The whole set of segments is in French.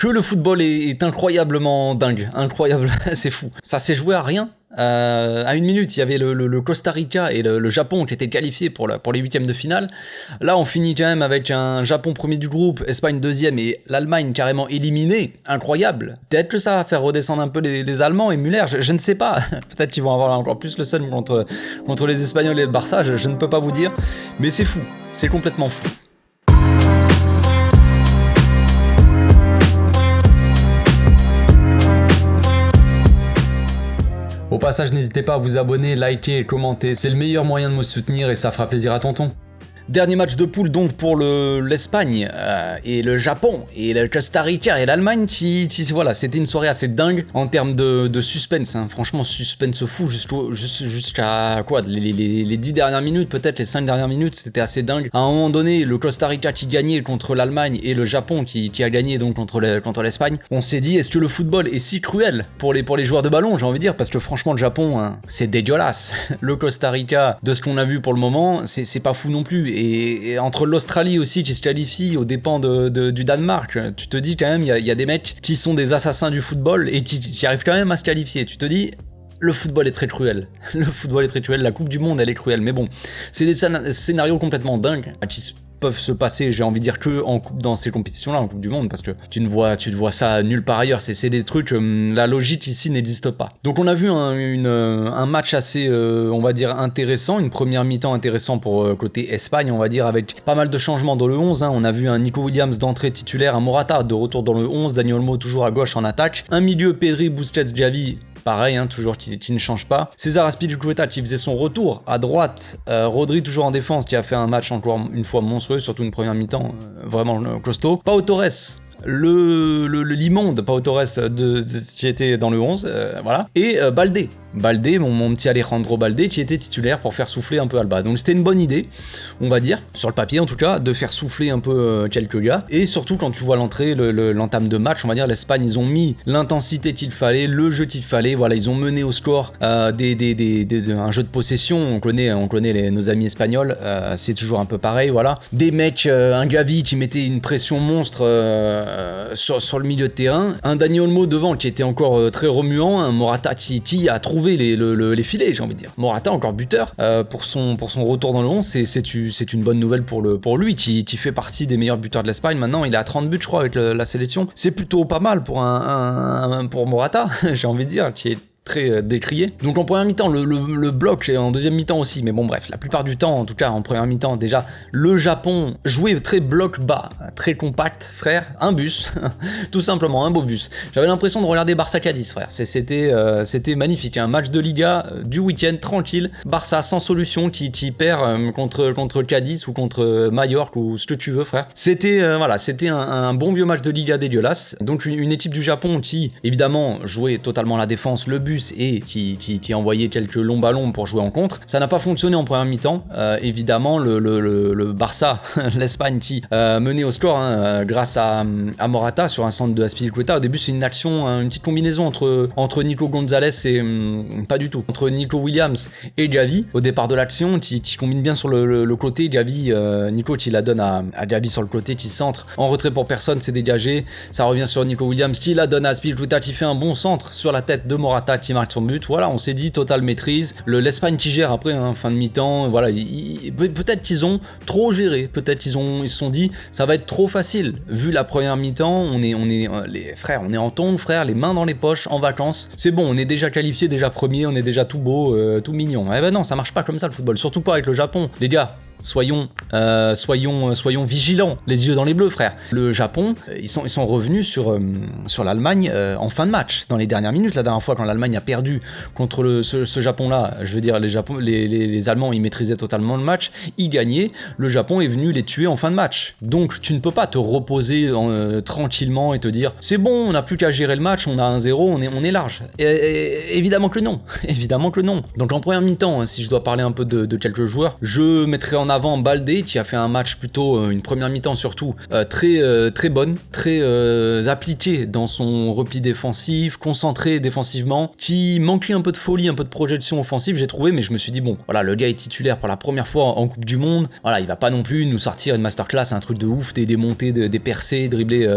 que le football est incroyablement dingue, incroyable, c'est fou. Ça s'est joué à rien. À une minute, il y avait le Costa Rica et le Japon qui étaient qualifiés pour les huitièmes de finale. Là, on finit quand même avec un Japon premier du groupe, Espagne deuxième et l'Allemagne carrément éliminée. Incroyable. Peut-être que ça va faire redescendre un peu les Allemands et Müller, je ne sais pas. Peut-être qu'ils vont avoir encore plus le seum contre les Espagnols et le Barça, je ne peux pas vous dire. Mais c'est fou, c'est complètement fou. Au passage, n'hésitez pas à vous abonner, liker et commenter, c'est le meilleur moyen de me soutenir et ça fera plaisir à tonton. Dernier match de poule donc pour l'Espagne et le Japon et le Costa Rica et l'Allemagne voilà, c'était une soirée assez dingue en termes de suspense, hein. Franchement suspense fou jusqu'à quoi, les 10 dernières minutes, peut-être les 5 dernières minutes, c'était assez dingue. À un moment donné, le Costa Rica qui gagnait contre l'Allemagne et le Japon qui a gagné donc contre l'Espagne, on s'est dit est-ce que le football est si cruel pour les joueurs de ballon, j'ai envie de dire, parce que franchement le Japon, hein, c'est dégueulasse. Le Costa Rica, de ce qu'on a vu pour le moment, c'est pas fou non plus. Et entre l'Australie aussi qui se qualifie aux dépens du Danemark, tu te dis quand même, il y a des mecs qui sont des assassins du football et qui arrivent quand même à se qualifier. Tu te dis, le football est très cruel. Le football est très cruel, la Coupe du Monde elle est cruelle. Mais bon, c'est des scénarios complètement dingues qui peuvent se passer, j'ai envie de dire, que dans ces compétitions-là, en Coupe du Monde, parce que tu ne vois ça nulle part ailleurs. C'est des trucs, la logique ici n'existe pas. Donc on a vu un match assez, on va dire, intéressant, une première mi-temps intéressant pour côté Espagne, on va dire, avec pas mal de changements dans le 11. Hein. On a vu un Nico Williams d'entrée titulaire, un Morata de retour dans le 11, Dani Olmo toujours à gauche en attaque, un milieu Pedri, Busquets, Xavi, pareil, hein, toujours qui ne change pas. César Azpilicueta qui faisait son retour à droite. Rodri toujours en défense qui a fait un match encore une fois monstrueux, surtout une première mi-temps vraiment costaud. Pau Torres, l'immonde Pau Torres qui était dans le 11, voilà. Et Baldé, mon petit Alejandro Baldé, qui était titulaire pour faire souffler un peu Alba. Donc c'était une bonne idée, on va dire, sur le papier en tout cas, de faire souffler un peu quelques gars. Et surtout quand tu vois l'entrée, l'entame de match, on va dire, l'Espagne, ils ont mis l'intensité qu'il fallait, le jeu qu'il fallait, voilà, ils ont mené au score un jeu de possession, on connaît nos amis espagnols, c'est toujours un peu pareil, voilà. Des mecs, un Gavi qui mettait une pression monstre sur le milieu de terrain, un Dani Olmo devant qui était encore très remuant, un Morata qui a trouvé les filets, j'ai envie de dire. Morata encore buteur pour son retour dans le 11, c'est une bonne nouvelle pour lui qui fait partie des meilleurs buteurs de l'Espagne. Maintenant il est à 30 buts je crois avec la sélection, c'est plutôt pas mal pour pour Morata, j'ai envie de dire, qui est très décrié. Donc en première mi-temps, le bloc, et en deuxième mi-temps aussi, mais bon bref, la plupart du temps, en tout cas en première mi-temps, déjà, le Japon jouait très bloc bas, très compact, frère, un bus, tout simplement, un beau bus. J'avais l'impression de regarder Barça-Cadiz, frère, c'était magnifique, un match de Liga du week-end, tranquille, Barça sans solution, qui perd contre Cadiz ou contre Majorque ou ce que tu veux, frère. C'était un bon vieux match de Liga dégueulasse. Donc une équipe du Japon qui, évidemment, jouait totalement la défense, le but et qui envoyait quelques longs ballons pour jouer en contre. Ça n'a pas fonctionné en première mi-temps. Évidemment, le Barça, l'Espagne qui menait au score grâce à Morata sur un centre de Azpilicueta. Au début, c'est une action, une petite combinaison entre Nico Gonzalez et pas du tout, entre Nico Williams et Gavi. Au départ de l'action, qui combine bien sur le côté. Gavi, Nico qui la donne à Gavi sur le côté, qui centre en retrait pour personne, c'est dégagé. Ça revient sur Nico Williams qui la donne à Azpilicueta, qui fait un bon centre sur la tête de Morata qui marque son but. Voilà, on s'est dit totale maîtrise. L'Espagne qui gère après, fin de mi-temps. Voilà, peut-être qu'ils ont trop géré. Peut-être qu'ils se sont dit ça va être trop facile. Vu la première mi-temps, on est les frères, on est en tongs, frère, les mains dans les poches, en vacances. C'est bon, on est déjà qualifié, déjà premier, on est déjà tout beau, tout mignon. Eh ben non, ça marche pas comme ça le football. Surtout pas avec le Japon, les gars. Soyons vigilants, les yeux dans les bleus, frère. Le Japon, ils sont revenus sur l'Allemagne en fin de match, dans les dernières minutes. La dernière fois, quand l'Allemagne a perdu contre ce Japon-là, je veux dire, les Allemands, ils maîtrisaient totalement le match, ils gagnaient. Le Japon est venu les tuer en fin de match. Donc, tu ne peux pas te reposer tranquillement et te dire, c'est bon, on n'a plus qu'à gérer le match, on a 1-0, on est large. Évidemment que non. Évidemment que non. Donc, en première mi-temps, si je dois parler un peu de quelques joueurs, je mettrai en avant Baldé qui a fait un match plutôt, une première mi-temps surtout, très bonne, très appliquée dans son repli défensif, concentré défensivement, qui manquait un peu de folie, un peu de projection offensive, j'ai trouvé, mais je me suis dit, bon, voilà, le gars est titulaire pour la première fois en Coupe du Monde, voilà, il va pas non plus nous sortir une masterclass, un truc de ouf, des montées, des percées, dribbler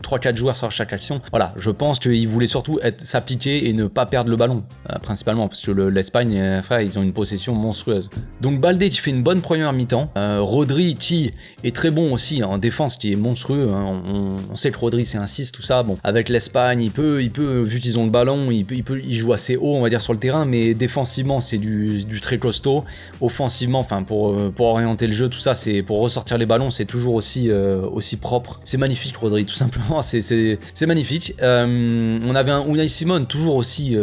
3-4 joueurs sur chaque action. Voilà, je pense qu'il voulait surtout s'appliquer et ne pas perdre le ballon, principalement, parce que l'Espagne, frère, ils ont une possession monstrueuse. Donc Baldé qui fait une bonne première mi-temps, Rodri qui est très bon aussi en défense, qui est monstrueux, hein. On sait que Rodri c'est un 6, tout ça, bon, avec l'Espagne, il peut, vu qu'ils ont le ballon, il joue assez haut, on va dire, sur le terrain, mais défensivement c'est du très costaud, offensivement, enfin pour orienter le jeu, tout ça, c'est pour ressortir les ballons, c'est toujours aussi propre. C'est magnifique Rodri, tout simplement, c'est magnifique. On avait un Unai Simon toujours aussi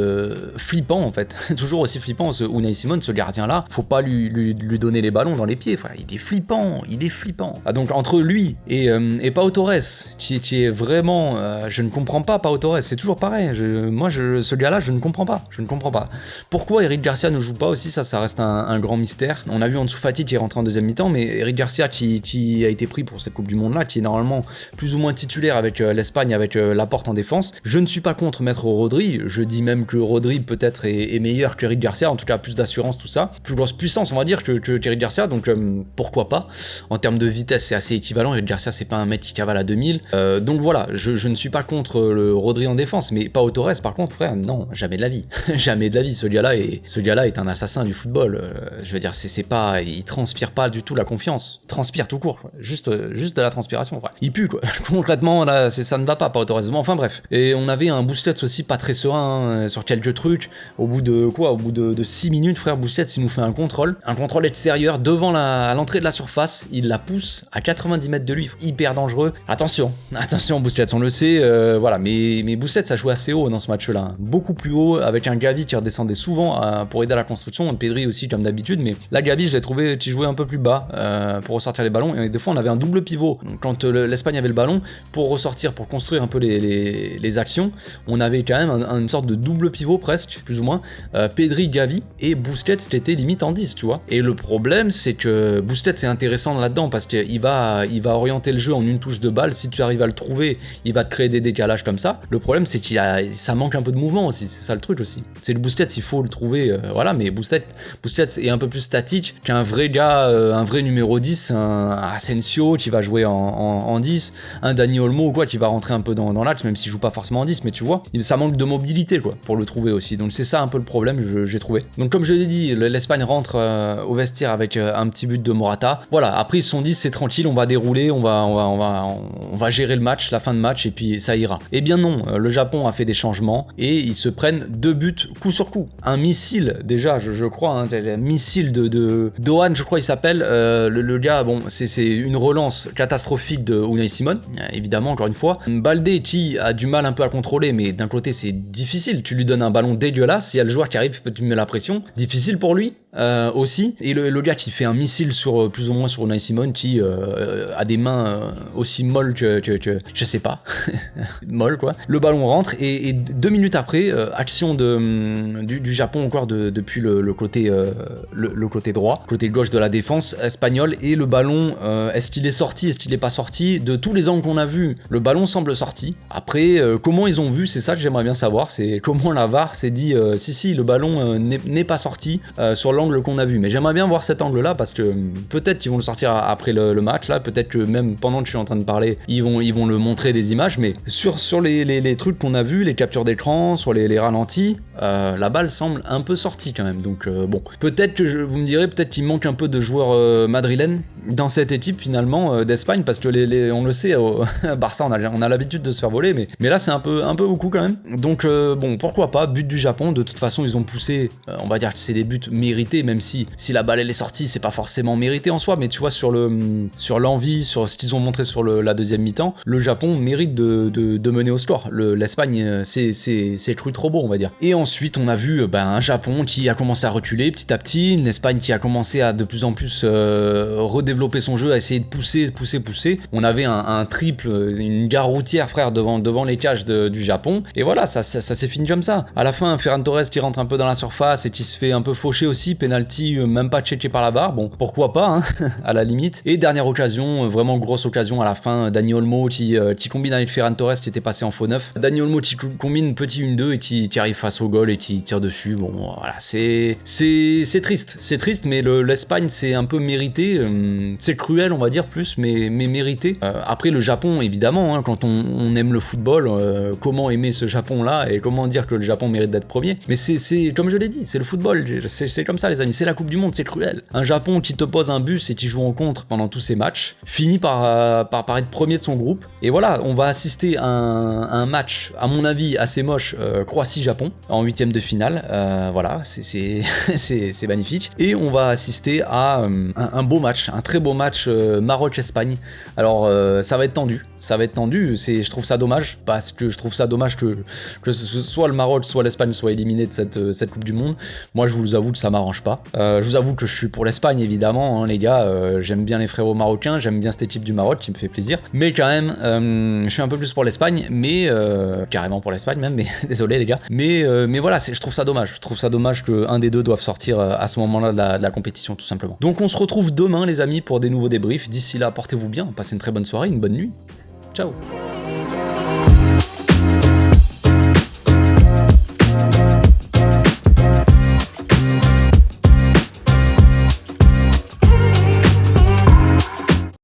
flippant en fait, toujours aussi flippant, ce Unai Simon, ce gardien là, faut pas lui donner les ballons dans les pieds, frère, il est flippant. Ah, donc entre lui et Pau Torres, qui est vraiment, je ne comprends pas Pau Torres, c'est toujours pareil, ce gars là je ne comprends pas. Pourquoi Eric Garcia ne joue pas aussi, ça reste un grand mystère. On a vu Ansu Fati qui est rentré en deuxième mi-temps, mais Eric Garcia qui a été pris pour cette Coupe du Monde là, qui est normalement plus ou moins titulaire avec l'Espagne, avec Laporte en défense. Je ne suis pas contre mettre Rodri, je dis même que Rodri peut-être est meilleur que Eric Garcia, en tout cas plus d'assurance, tout ça, plus grosse puissance on va dire que Eric Garcia, donc pourquoi pas. En termes de vitesse c'est assez équivalent, Eric Garcia c'est pas un mec qui cavale à 2000, donc voilà, je ne suis pas contre le Rodri en défense, mais Pau Torres par contre, frère, non, jamais de la vie. Jamais de la vie, ce gars-là est un assassin du football, je veux dire, c'est pas, il transpire pas du tout la confiance, il transpire tout court, quoi. Juste de la transpiration, frère. Il pue quoi, concrètement là, ça ne va pas Pau Torres, enfin bref. Et on avait un Busquets aussi pas très serein sur quelques trucs, au bout de 6 minutes, frère, Busquets il nous fait un contrôle extérieur devant à l'entrée de la surface, il la pousse à 90 mètres de lui, hyper dangereux. Attention Busquets, on le sait, voilà, mais Busquets a joué assez haut dans ce match-là, hein. Beaucoup plus haut, avec un Gavi qui redescendait souvent pour aider à la construction, Pedri aussi comme d'habitude, mais là Gavi je l'ai trouvé qui jouait un peu plus bas pour ressortir les ballons, et des fois on avait un double pivot, donc, quand l'Espagne avait le ballon, pour ressortir, pour construire un peu les actions, on avait quand même une sorte de double pivot presque, plus ou moins, Pedri, Gavi, et Busquets qui était limite en 10, tu vois. Et le problème c'est que Busquets c'est intéressant là-dedans, parce qu'il va orienter le jeu en une touche de balle, si tu arrives à le trouver, il va te créer des décalages comme ça. Le problème c'est ça manque un peu de mouvement aussi, c'est ça le truc aussi. C'est le Busquets, il faut le trouver, voilà, mais Busquets est un peu plus statique qu'un vrai gars, un vrai numéro 10, un Asensio qui va jouer en 10, un Dani Olmo ou quoi qui va rentrer un peu dans l'axe, même s'il joue pas forcément en 10, mais tu vois, ça manque de mobilité quoi, pour le trouver aussi. Donc c'est ça un peu le problème, j'ai trouvé. Donc comme je l'ai dit, l'Espagne rentre au vestiaire avec un petit but de Morata. Voilà, après ils se sont dit c'est tranquille, on va dérouler, on va gérer le match, la fin de match, et puis ça ira. Eh bien non, le Japon a fait des changements et ils se prennent 2 buts coup sur coup. Un missile déjà, je crois, hein, un missile de Dohan, je crois il s'appelle, le gars, bon, c'est une relance catastrophique de Unai Simon, évidemment, encore une fois. Baldé qui a du mal un peu à contrôler, mais d'un côté c'est difficile, tu lui donnes un ballon dégueulasse, il y a le joueur qui arrive, tu mets la pression, difficile pour lui aussi. Et le gars qui fait un missile plus ou moins sur Unai Simon, qui a des mains aussi molles que je sais pas, molle quoi. Le ballon rentre et 2 minutes après, action du Japon encore depuis le côté droit, côté gauche de la défense espagnole, et le ballon, est-ce qu'il est sorti, est-ce qu'il est pas sorti? De tous les angles qu'on a vu, le ballon semble sorti. Après, comment ils ont vu, c'est ça que j'aimerais bien savoir, c'est comment la VAR s'est dit si le ballon n'est pas sorti sur l'angle qu'on a vu. Mais j'aimerais bien voir cet angle-là, parce que peut-être qu'ils vont le sortir après le match là, peut-être que même pendant que je suis en train de parler, ils vont le montrer des images, mais sur les trucs qu'on a vus, les captures d'écran, sur les ralentis, la balle semble un peu sortie quand même. Donc bon, peut-être que vous me direz, peut-être qu'il manque un peu de joueurs madrilènes dans cette équipe finalement d'Espagne, parce que on le sait, au Barça on a l'habitude de se faire voler, mais là c'est un peu beaucoup quand même. Donc bon, pourquoi pas, but du Japon. De toute façon ils ont poussé, on va dire que c'est des buts mérités, même si la balle elle est sortie, c'est pas forcément mérité en soi, mais tu vois, sur l'envie, sur ce qu'ils ont montré sur la deuxième mi-temps, le Japon mérite de mener au score. L'Espagne c'est cru trop beau, on va dire. Et ensuite, on a vu un Japon qui a commencé à reculer petit à petit, une Espagne qui a commencé à de plus en plus redévelopper son jeu, à essayer de pousser. On avait un triple, une gare routière, frère, devant les cages du Japon. Et voilà, ça s'est fini comme ça. À la fin, Ferran Torres qui rentre un peu dans la surface et qui se fait un peu faucher aussi, penalty même pas checké par la barre. Bon, pourquoi pas, hein, à la limite. Et dernière occasion, vraiment grosse occasion à la fin, Dani Olmo qui combine avec Ferran Torres qui était passé en faux neuf. Dani Olmo qui combine petit 1-2 et qui arrive face au goal et qui tire dessus. Bon, voilà, c'est triste, mais l'Espagne c'est un peu mérité. C'est cruel, on va dire plus, mais mérité. Après le Japon, évidemment, hein, quand on aime le football, comment aimer ce Japon-là et comment dire que le Japon mérite d'être premier. Mais c'est comme je l'ai dit, c'est le football, c'est comme ça les amis, c'est la Coupe du Monde, c'est cruel. Un Japon qui te pose un bus et qui joue en contre pendant tous ses matchs, finit par être premier de son groupe. Et voilà, on va assister à un match, à mon avis, assez moche, Croatie-Japon, en 8ème de finale. Voilà, c'est magnifique. Et on va assister à un beau match, un très beau match Maroc-Espagne. Alors, ça va être tendu. Je trouve ça dommage, parce que je trouve ça dommage que soit le Maroc, soit l'Espagne soient éliminés de cette Coupe du Monde. Moi, je vous avoue que ça m'arrange pas. Je vous avoue que je suis pour l'Espagne, évidemment, hein, les gars. J'aime bien les frérots marocains, j'aime bien cette équipe du Maroc qui me fait plaisir. Mais quand même, je suis un peu plus pour l'Espagne, mais carrément pour l'Espagne même, mais désolé les gars. Mais voilà, je trouve ça dommage. Je trouve ça dommage qu'un des deux doive sortir à ce moment-là de la compétition, tout simplement. Donc on se retrouve demain, les amis, pour des nouveaux débriefs. D'ici là, portez-vous bien, passez une très bonne soirée, une bonne nuit. Ciao.